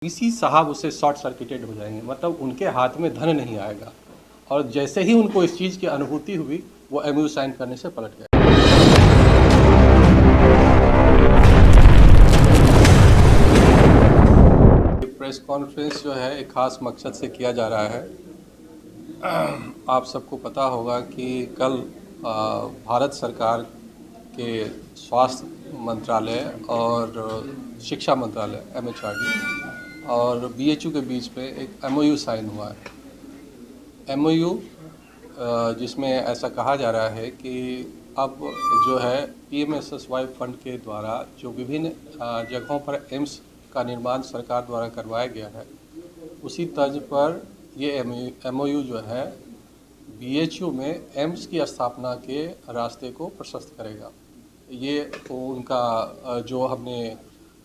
इसी साहब उससे शॉर्ट सर्किटेड हो जाएंगे, मतलब उनके हाथ में धन नहीं आएगा। और जैसे ही उनको इस चीज़ की अनुभूति हुई, वो एमओयू साइन करने से पलट गए। प्रेस कॉन्फ्रेंस जो है एक खास मकसद से किया जा रहा है। आप सबको पता होगा कि कल भारत सरकार के स्वास्थ्य मंत्रालय और शिक्षा मंत्रालय MHRD और BHU के बीच में एक MOU साइन हुआ है। MOU जिसमें ऐसा कहा जा रहा है कि अब जो है PMSSY फंड के द्वारा जो विभिन्न जगहों पर एम्स का निर्माण सरकार द्वारा करवाया गया है, उसी तर्ज पर ये MOU जो है BHU में एम्स की स्थापना के रास्ते को प्रशस्त करेगा। ये उनका जो हमने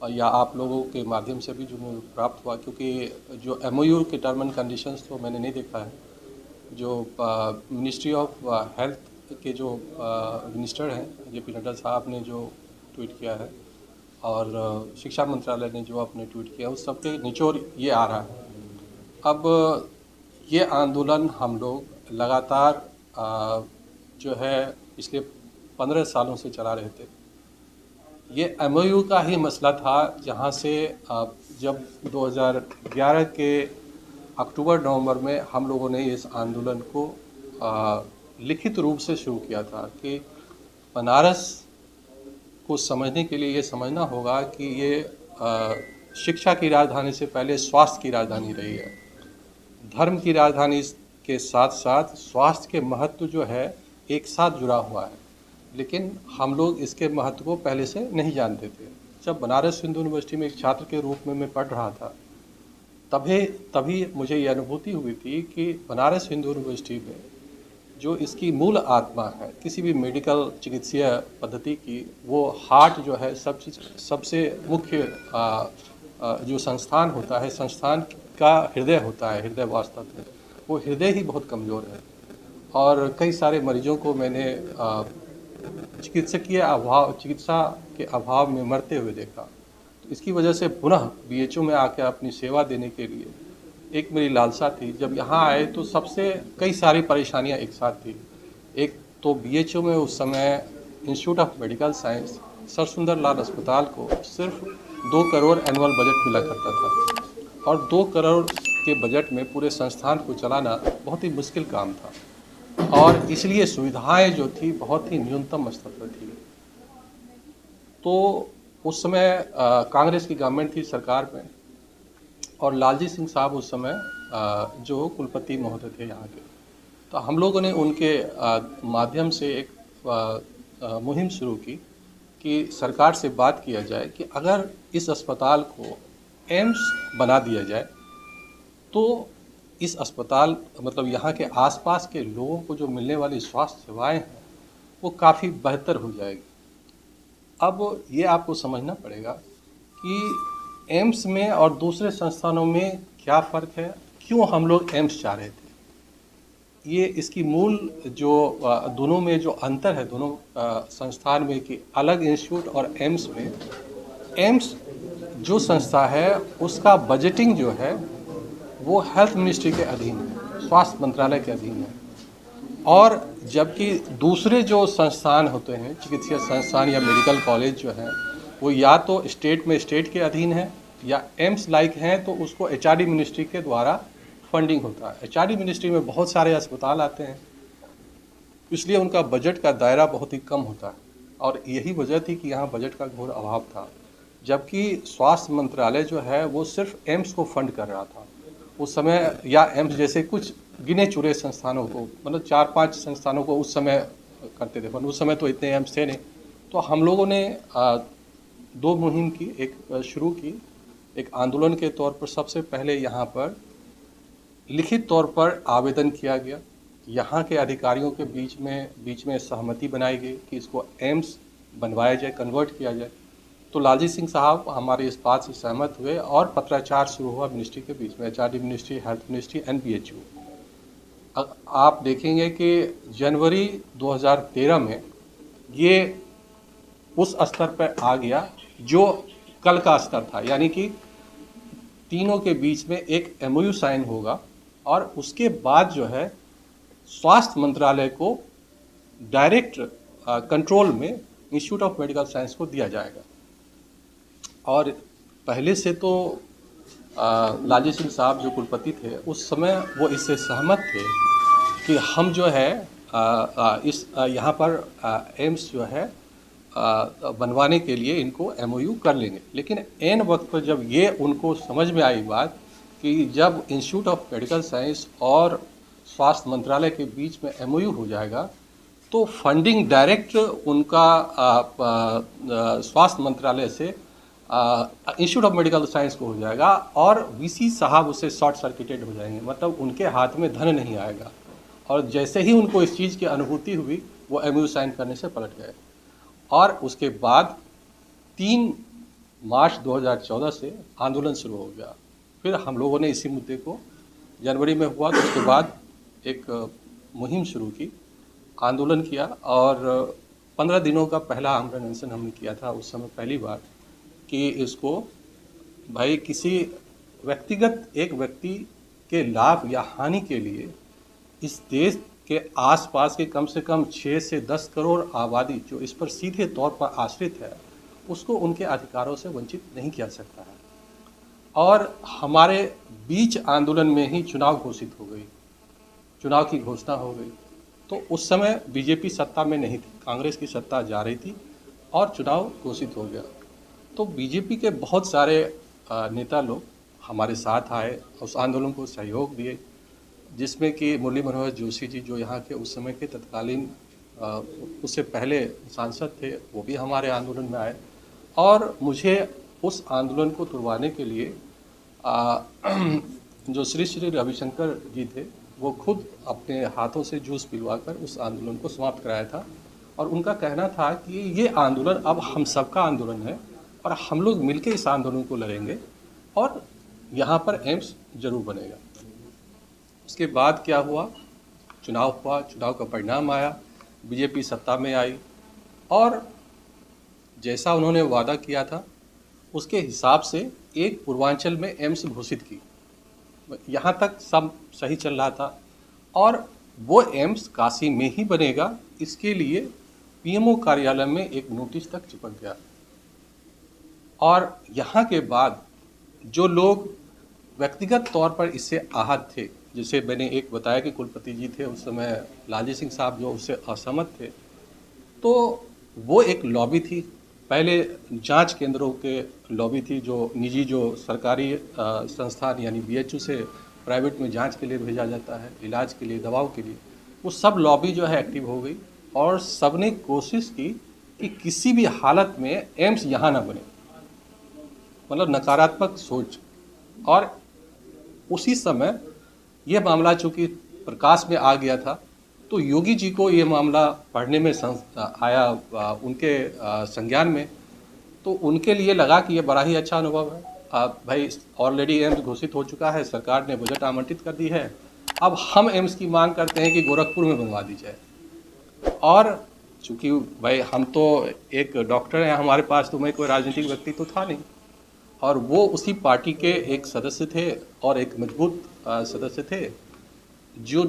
या आप लोगों के माध्यम से भी जो प्राप्त हुआ, क्योंकि जो MOU के टर्म एंड कंडीशंस तो मैंने नहीं देखा है। जो मिनिस्ट्री ऑफ हेल्थ के जो मिनिस्टर हैं JP नड्डा साहब ने जो ट्वीट किया है और शिक्षा मंत्रालय ने जो अपने ट्वीट किया, उस सब के निचोड़ ये आ रहा है। अब ये आंदोलन हम लोग लगातार जो है पिछले 15 सालों से चला रहे थे। ये MOU का ही मसला था, जहाँ से जब 2011 के अक्टूबर-नवंबर में हम लोगों ने इस आंदोलन को लिखित रूप से शुरू किया था कि बनारस को समझने के लिए ये समझना होगा कि ये शिक्षा की राजधानी से पहले स्वास्थ्य की राजधानी रही है। धर्म की राजधानी के साथ साथ स्वास्थ्य के महत्व जो है एक साथ जुड़ा हुआ है, लेकिन हम लोग इसके महत्व को पहले से नहीं जानते थे। जब बनारस हिंदू यूनिवर्सिटी में एक छात्र के रूप में मैं पढ़ रहा था, तभी मुझे ये अनुभूति हुई थी कि बनारस हिंदू यूनिवर्सिटी में जो इसकी मूल आत्मा है किसी भी मेडिकल चिकित्सीय पद्धति की, वो हार्ट जो है सबसे मुख्य जो संस्थान होता है, संस्थान का हृदय होता है। हृदय वास्तव में वो हृदय ही बहुत कमज़ोर है और कई सारे मरीजों को मैंने चिकित्सा के अभाव में मरते हुए देखा। तो इसकी वजह से पुनः BHU में आकर अपनी सेवा देने के लिए एक मेरी लालसा थी। जब यहाँ आए तो सबसे कई सारी परेशानियाँ एक साथ थी। एक तो BHU में उस समय institute of medical science sir सुंदर लाल अस्पताल को सिर्फ 2 करोड़ एनुअल बजट मिला करता था और 2 करोड़ के बजट में पूरे संस्थान को चलाना बहुत ही मुश्किल काम था और इसलिए सुविधाएं जो थी बहुत ही न्यूनतम स्तर पर थी। तो उस समय कांग्रेस की गवर्नमेंट थी सरकार में और लालजी सिंह साहब उस समय जो कुलपति महोदय थे यहाँ के। तो हम लोगों ने उनके माध्यम से एक मुहिम शुरू की कि सरकार से बात किया जाए कि अगर इस अस्पताल को एम्स बना दिया जाए तो इस अस्पताल मतलब यहाँ के आसपास के लोगों को जो मिलने वाली स्वास्थ्य सेवाएं हैं वो काफ़ी बेहतर हो जाएगी। अब ये आपको समझना पड़ेगा कि एम्स में और दूसरे संस्थानों में क्या फ़र्क है, क्यों हम लोग एम्स चाह रहे थे। ये इसकी मूल जो दोनों में जो अंतर है, दोनों संस्थान में कि अलग इंस्टीट्यूट और एम्स में, एम्स जो संस्था है उसका बजटिंग जो है वो हेल्थ मिनिस्ट्री के अधीन है, स्वास्थ्य मंत्रालय के अधीन है। और जबकि दूसरे जो संस्थान होते हैं, चिकित्सीय संस्थान या मेडिकल कॉलेज जो है, वो या तो स्टेट में स्टेट के अधीन है या एम्स लाइक हैं तो उसको HRD मिनिस्ट्री के द्वारा फंडिंग होता है। HRD मिनिस्ट्री में बहुत सारे अस्पताल आते हैं, इसलिए उनका बजट का दायरा बहुत ही कम होता है और यही वजह थी कि यहाँ बजट का घोर अभाव था। जबकि स्वास्थ्य मंत्रालय जो है वो सिर्फ एम्स को फंड कर रहा था उस समय, या एम्स जैसे कुछ गिने चुने संस्थानों को, मतलब 4-5 संस्थानों को उस समय करते थे, पर उस समय तो इतने एम्स थे नहीं। तो हम लोगों ने 2 मुहिम की, एक शुरू की, एक आंदोलन के तौर पर सबसे पहले यहाँ पर लिखित तौर पर आवेदन किया गया। यहाँ के अधिकारियों के बीच में सहमति बनाई गई कि इसको एम्स बनवाया जाए, कन्वर्ट किया जाए। तो लालजी सिंह साहब हमारे इस बात से सहमत हुए और पत्राचार शुरू हुआ मिनिस्ट्री के बीच में, HRD ministry, health ministry and BHU। आप देखेंगे कि जनवरी 2013 में ये उस स्तर पर आ गया जो कल का स्तर था, यानी कि तीनों के बीच में एक एमओयू साइन होगा और उसके बाद जो है स्वास्थ्य मंत्रालय को डायरेक्ट कंट्रोल में इंस्टीट्यूट ऑफ मेडिकल साइंस को दिया जाएगा। और पहले से तो लालजी सिंह साहब जो कुलपति थे उस समय वो इससे सहमत थे कि हम जो है यहाँ पर एम्स जो है बनवाने के लिए इनको एमओयू कर लेंगे। लेकिन एन वक्त पर जब ये उनको समझ में आई बात कि जब इंस्टीट्यूट ऑफ मेडिकल साइंस और स्वास्थ्य मंत्रालय के बीच में एमओयू हो जाएगा तो फंडिंग डायरेक्ट उनका स्वास्थ्य मंत्रालय से इंस्टीट्यूट ऑफ मेडिकल साइंस को हो जाएगा और वीसी साहब उससे शॉर्ट सर्किटेड हो जाएंगे, मतलब उनके हाथ में धन नहीं आएगा। और जैसे ही उनको इस चीज़ की अनुभूति हुई वो एमओयू साइन करने से पलट गए। और उसके बाद 3 मार्च 2014 से आंदोलन शुरू हो गया। फिर हम लोगों ने इसी मुद्दे को जनवरी में हुआ तो उसके बाद एक मुहिम शुरू की, आंदोलन किया और 15 दिनों का पहला आमरण अनशन हमने किया था उस समय पहली बार कि इसको भाई किसी व्यक्तिगत एक व्यक्ति के लाभ या हानि के लिए इस देश के आसपास के कम से कम 6 से 10 करोड़ आबादी जो इस पर सीधे तौर पर आश्रित है उसको उनके अधिकारों से वंचित नहीं किया सकता है। और हमारे बीच आंदोलन में ही चुनाव घोषित हो गई, चुनाव की घोषणा हो गई। तो उस समय बीजेपी सत्ता में नहीं थी, कांग्रेस की सत्ता जा रही थी और चुनाव घोषित हो गया। तो बीजेपी के बहुत सारे नेता लोग हमारे साथ आए, उस आंदोलन को सहयोग दिए, जिसमें कि मुरली मनोहर जोशी जी जो यहाँ के उस समय के तत्कालीन उससे पहले सांसद थे वो भी हमारे आंदोलन में आए। और मुझे उस आंदोलन को तुड़वाने के लिए जो श्री श्री रविशंकर जी थे वो खुद अपने हाथों से जूस पिलवाकर उस आंदोलन को समाप्त कराया था। और उनका कहना था कि ये आंदोलन अब हम सबका आंदोलन है और हम लोग मिलकर इस आंदोलन को लड़ेंगे और यहाँ पर एम्स जरूर बनेगा। उसके बाद क्या हुआ, चुनाव हुआ, चुनाव का परिणाम आया, बीजेपी सत्ता में आई और जैसा उन्होंने वादा किया था उसके हिसाब से एक पूर्वांचल में एम्स घोषित की। यहाँ तक सब सही चल रहा था और वो एम्स काशी में ही बनेगा, इसके लिए पीएमओ कार्यालय में एक नोटिस तक चिपक गया। और यहाँ के बाद जो लोग व्यक्तिगत तौर पर इससे आहत थे, जैसे मैंने एक बताया कि कुलपति जी थे उस समय लालजी सिंह साहब जो उससे असहमत थे, तो वो एक लॉबी थी, पहले जांच केंद्रों के लॉबी थी जो निजी जो सरकारी संस्थान यानी बीएचयू से प्राइवेट में जांच के लिए भेजा जाता है, इलाज के लिए, दवाओं के लिए, वो सब लॉबी जो है एक्टिव हो गई और सबने कोशिश की कि किसी भी हालत में एम्स यहाँ ना बने, मतलब नकारात्मक सोच। और उसी समय ये मामला चूँकि प्रकाश में आ गया था तो योगी जी को ये मामला पढ़ने में आया उनके संज्ञान में, तो उनके लिए लगा कि ये बड़ा ही अच्छा अनुभव है। भाई ऑलरेडी एम्स घोषित हो चुका है, सरकार ने बजट आवंटित कर दी है, अब हम एम्स की मांग करते हैं कि गोरखपुर में बनवा दी जाए। और चूँकि भाई हम तो एक डॉक्टर हैं, हमारे पास तो मैं कोई राजनीतिक व्यक्ति तो था नहीं, और वो उसी पार्टी के एक सदस्य थे और एक मजबूत सदस्य थे जो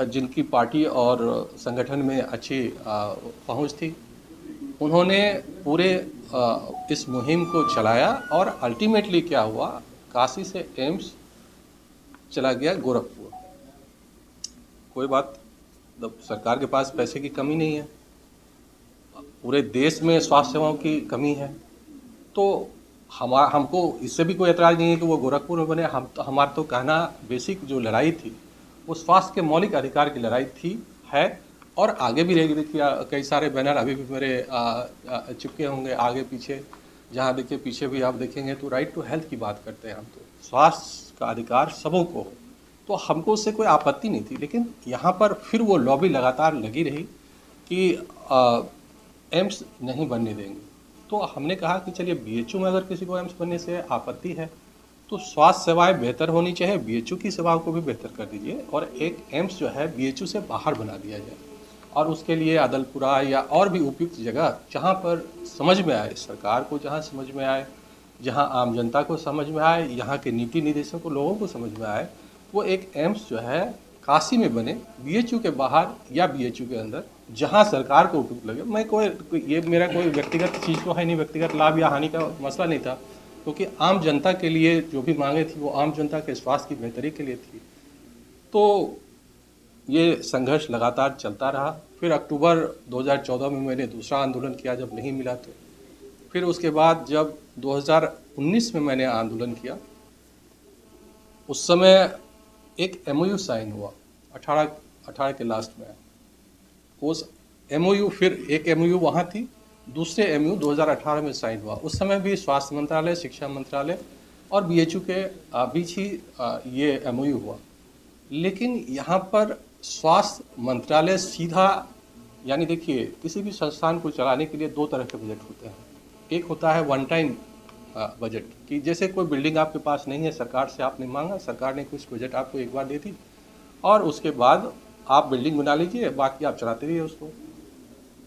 जिनकी पार्टी और संगठन में अच्छी पहुंच थी। उन्होंने पूरे इस मुहिम को चलाया और अल्टीमेटली क्या हुआ, काशी से एम्स चला गया गोरखपुर। कोई बात, सरकार के पास पैसे की कमी नहीं है, पूरे देश में स्वास्थ्य सेवाओं की कमी है, तो हमको इससे भी कोई एतराज़ नहीं है कि वो गोरखपुर में बने। हमारा तो कहना बेसिक जो लड़ाई थी वो स्वास्थ्य के मौलिक अधिकार की लड़ाई थी, है और आगे भी रहेगी। देखिए कई सारे बैनर अभी भी मेरे चिपके होंगे आगे पीछे, जहाँ देखिए पीछे भी आप देखेंगे तो राइट टू हेल्थ की बात करते हैं हम, तो स्वास्थ्य का अधिकार सबों को हो, तो हमको उससे कोई आपत्ति नहीं थी। लेकिन यहाँ पर फिर वो लॉबी लगातार लगी रही कि एम्स नहीं बनने देंगे। तो हमने कहा कि चलिए बीएचयू में अगर किसी को एम्स बनने से आपत्ति है तो स्वास्थ्य सेवाएं बेहतर होनी चाहिए, बीएचयू की सेवाओं को भी बेहतर कर दीजिए और एक एम्स जो है बीएचयू से बाहर बना दिया जाए। और उसके लिए अदलपुरा या और भी उपयुक्त जगह जहां पर समझ में आए, सरकार को जहां समझ में आए जहां आम जनता को समझ में आए, यहाँ के नीति निर्देशों को लोगों को समझ में आए, वो एक एम्स जो है काशी में बने, बीएचयू के बाहर या बीएचयू के अंदर, जहां सरकार को उपयुक्त लगे। मैं ये मेरा कोई व्यक्तिगत चीज़ तो है नहीं, व्यक्तिगत लाभ या हानि का मसला नहीं था, क्योंकि आम जनता के लिए जो भी मांगे थी वो आम जनता के स्वास्थ्य की बेहतरी के लिए थी। तो ये संघर्ष लगातार चलता रहा। फिर अक्टूबर 2014 में मैंने दूसरा आंदोलन किया, जब नहीं मिला तो फिर उसके बाद जब 2019 में मैंने आंदोलन किया, उस समय एक एमओयू साइन हुआ 18 के लास्ट में। उस एमओयू, फिर एक एमओयू वहाँ थी, दूसरे एमओयू 2018 में साइन हुआ। उस समय भी स्वास्थ्य मंत्रालय, शिक्षा मंत्रालय और बीएचयू के बीच ही ये एमओयू हुआ। लेकिन यहाँ पर स्वास्थ्य मंत्रालय सीधा, यानी देखिए, किसी भी संस्थान को चलाने के लिए दो तरह के बजट होते हैं। एक होता है वन टाइम बजट, कि जैसे कोई बिल्डिंग आपके पास नहीं है, सरकार से आपने मांगा, सरकार ने कुछ बजट आपको एक बार दे दी और उसके बाद आप बिल्डिंग बना लीजिए, बाकी आप चलाते रहिए उसको।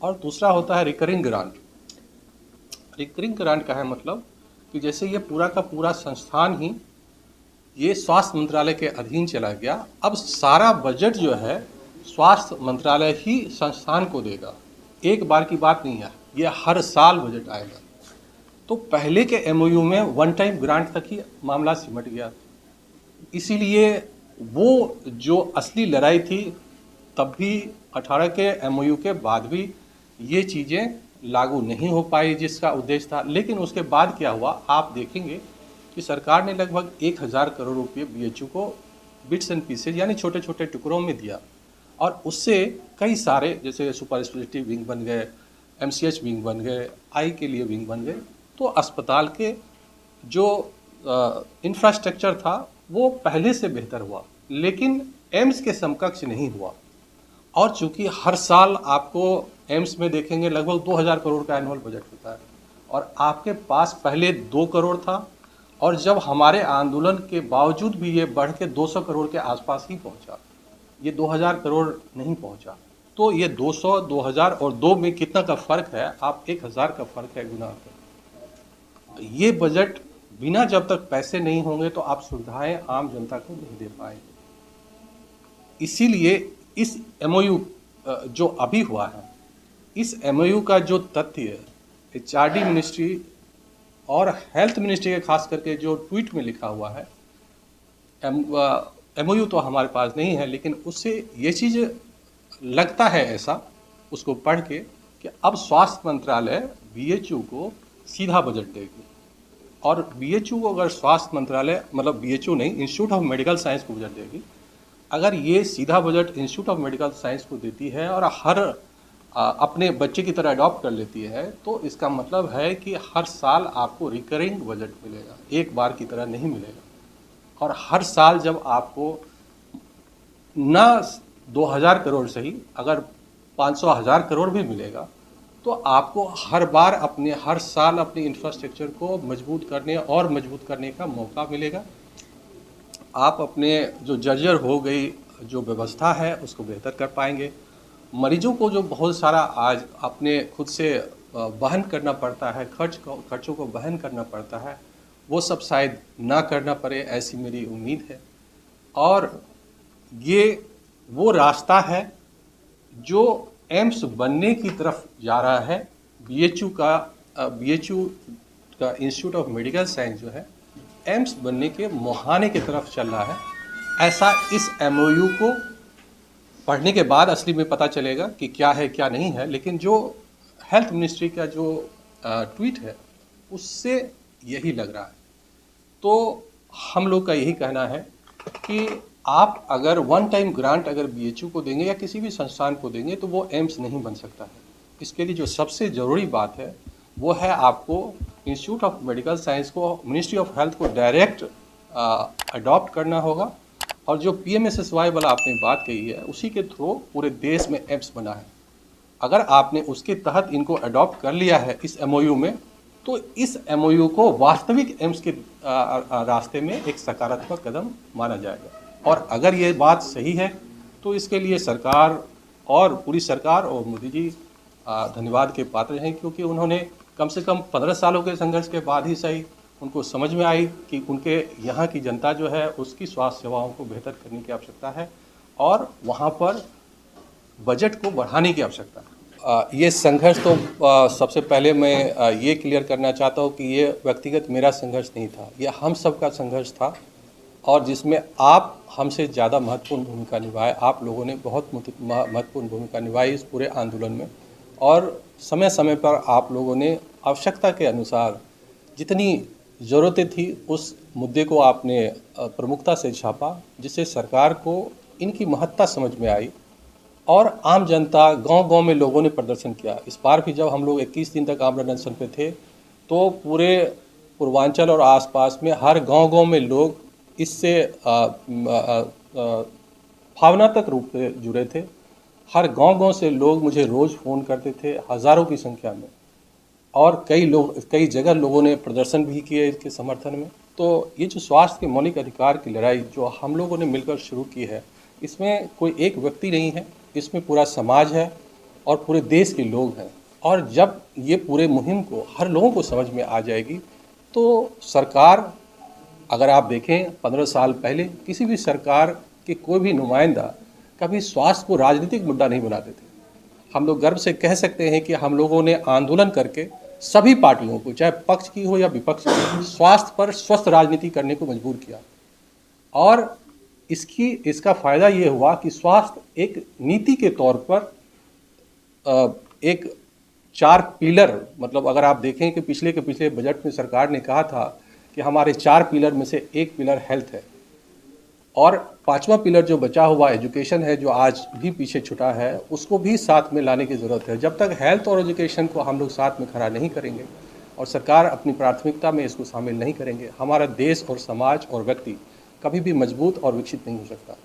और दूसरा होता है रिकरिंग ग्रांट। रिकरिंग ग्रांट का है मतलब कि जैसे ये पूरा का पूरा संस्थान ही ये स्वास्थ्य मंत्रालय के अधीन चला गया, अब सारा बजट जो है स्वास्थ्य मंत्रालय ही संस्थान को देगा। एक बार की बात नहीं है, ये हर साल बजट आएगा। तो पहले के एमओयू में वन टाइम ग्रांट तक ही मामला सिमट गया, इसीलिए वो जो असली लड़ाई थी तब भी 18 के एमओयू के बाद भी ये चीज़ें लागू नहीं हो पाई जिसका उद्देश्य था। लेकिन उसके बाद क्या हुआ, आप देखेंगे कि सरकार ने लगभग 1000 करोड़ रुपये बीएचयू को बिट्स एंड पीसेज यानी छोटे छोटे टुकड़ों में दिया, और उससे कई सारे, जैसे सुपर स्पेशलिटी विंग बन गए, एमसीएच विंग बन गए, आई के लिए विंग बन गए। तो अस्पताल के जो इंफ्रास्ट्रक्चर था वो पहले से बेहतर हुआ, लेकिन एम्स के समकक्ष नहीं हुआ। और चूंकि हर साल आपको एम्स में देखेंगे लगभग 2000 करोड़ का एनुअल बजट होता है, और आपके पास पहले 2 करोड़ था, और जब हमारे आंदोलन के बावजूद भी ये बढ़ के 200 करोड़ के आसपास ही पहुंचा, ये 2000 करोड़ नहीं पहुंचा। तो ये 200, 2000 और 2 में कितना का फ़र्क है, आप 1000 का फ़र्क है गुना कर। ये बजट बिना, जब तक पैसे नहीं होंगे तो आप सुविधाएं आम जनता को नहीं दे पाएंगे। इसीलिए इस एमओयू जो अभी हुआ है, इस एमओयू का जो तथ्य है, एचआरडी मिनिस्ट्री और हेल्थ मिनिस्ट्री के खास करके जो ट्वीट में लिखा हुआ है, एमओयू तो हमारे पास नहीं है, लेकिन उससे ये चीज़ लगता है ऐसा उसको पढ़ के कि अब स्वास्थ्य मंत्रालय बीएचयू को सीधा बजट देगी। और बीएचयू को अगर स्वास्थ्य मंत्रालय, मतलब बीएचयू नहीं, इंस्टीट्यूट ऑफ मेडिकल साइंस को बजट देगी, अगर ये सीधा budget institute of medical science को देती है और हर अपने बच्चे की तरह अडॉप्ट कर लेती है, तो इसका मतलब है कि हर साल आपको रिकरिंग बजट मिलेगा, एक बार की तरह नहीं मिलेगा। और हर साल जब आपको ना 2000 करोड़ सही, अगर 500,000 करोड़ भी मिलेगा, तो आपको हर साल अपने इंफ्रास्ट्रक्चर को मजबूत करने का मौका मिलेगा। आप अपने जो जर्जर हो गई जो व्यवस्था है उसको बेहतर कर पाएंगे। मरीजों को जो बहुत सारा आज अपने खुद से वहन करना पड़ता है, खर्चों को वहन करना पड़ता है, वो सब शायद ना करना पड़े, ऐसी मेरी उम्मीद है। और ये वो रास्ता है जो एम्स बनने की तरफ जा रहा है। बीएचयू का इंस्टीट्यूट ऑफ मेडिकल साइंस जो है एम्स बनने के मुहाने की तरफ चल रहा है। ऐसा इस एमओयू को पढ़ने के बाद असली में पता चलेगा कि क्या है क्या नहीं है। लेकिन जो हेल्थ मिनिस्ट्री का जो ट्वीट है उससे यही लग रहा है। तो हम लोग का यही कहना है कि आप अगर वन टाइम ग्रांट अगर बीएचयू को देंगे या किसी भी संस्थान को देंगे तो वो एम्स नहीं बन सकता है। इसके लिए जो सबसे ज़रूरी बात है वो है आपको इंस्टीट्यूट ऑफ मेडिकल साइंस को, मिनिस्ट्री ऑफ हेल्थ को डायरेक्ट अडॉप्ट करना होगा। और जो पीएमएसएसवाई वाला आपने बात कही है उसी के थ्रू पूरे देश में एम्स बना है। अगर आपने उसके तहत इनको अडॉप्ट कर लिया है इस एमओयू में, तो इस एमओयू को वास्तविक एम्स के रास्ते में एक सकारात्मक कदम माना जाएगा। और अगर ये बात सही है तो इसके लिए सरकार और पूरी सरकार और मोदी जी धन्यवाद के पात्र हैं, क्योंकि उन्होंने कम से कम 15 सालों के संघर्ष के बाद ही सही उनको समझ में आई कि उनके यहाँ की जनता जो है उसकी स्वास्थ्य सेवाओं को बेहतर करने की आवश्यकता है और वहाँ पर बजट को बढ़ाने की आवश्यकता है। ये संघर्ष तो सबसे पहले मैं ये क्लियर करना चाहता हूँ कि ये व्यक्तिगत मेरा संघर्ष नहीं था, ये हम सब का संघर्ष था और जिसमें आप हमसे ज़्यादा महत्वपूर्ण भूमिका निभाए। आप लोगों ने बहुत महत्वपूर्ण भूमिका निभाई इस पूरे आंदोलन में और समय समय पर आप लोगों ने आवश्यकता के अनुसार जितनी ज़रूरतें थी उस मुद्दे को आपने प्रमुखता से छापा, जिससे सरकार को इनकी महत्ता समझ में आई और आम जनता गांव-गांव में लोगों ने प्रदर्शन किया। इस बार भी जब हम लोग 21 दिन तक आमरण अनशन पे थे तो पूरे पूर्वांचल और आसपास में हर गांव-गांव में लोग इससे भावनात्मक रूप से जुड़े थे। हर गांव-गांव से लोग मुझे रोज़ फ़ोन करते थे, हज़ारों की संख्या में, और कई जगह लोगों ने प्रदर्शन भी किए इसके समर्थन में। तो ये जो स्वास्थ्य के मौलिक अधिकार की लड़ाई जो हम लोगों ने मिलकर शुरू की है, इसमें कोई एक व्यक्ति नहीं है, इसमें पूरा समाज है और पूरे देश के लोग हैं। और जब ये पूरे मुहिम को हर लोगों को समझ में आ जाएगी तो सरकार, अगर आप देखें 15 साल पहले किसी भी सरकार के कोई भी नुमाइंदा कभी स्वास्थ्य को राजनीतिक मुद्दा नहीं बनाते थे। हम लोग गर्व से कह सकते हैं कि हम लोगों ने आंदोलन करके सभी पार्टियों को, चाहे पक्ष की हो या विपक्ष की, स्वास्थ्य पर स्वस्थ राजनीति करने को मजबूर किया। और इसका फ़ायदा ये हुआ कि स्वास्थ्य एक नीति के तौर पर एक 4 पिलर, मतलब अगर आप देखें कि पिछले बजट में सरकार ने कहा था कि हमारे 4 पिलर में से एक पिलर हेल्थ है और 5वां पिलर जो बचा हुआ एजुकेशन है, जो आज भी पीछे छुटा है, उसको भी साथ में लाने की ज़रूरत है। जब तक हेल्थ और एजुकेशन को हम लोग साथ में खड़ा नहीं करेंगे और सरकार अपनी प्राथमिकता में इसको शामिल नहीं करेंगे, हमारा देश और समाज और व्यक्ति कभी भी मजबूत और विकसित नहीं हो सकता।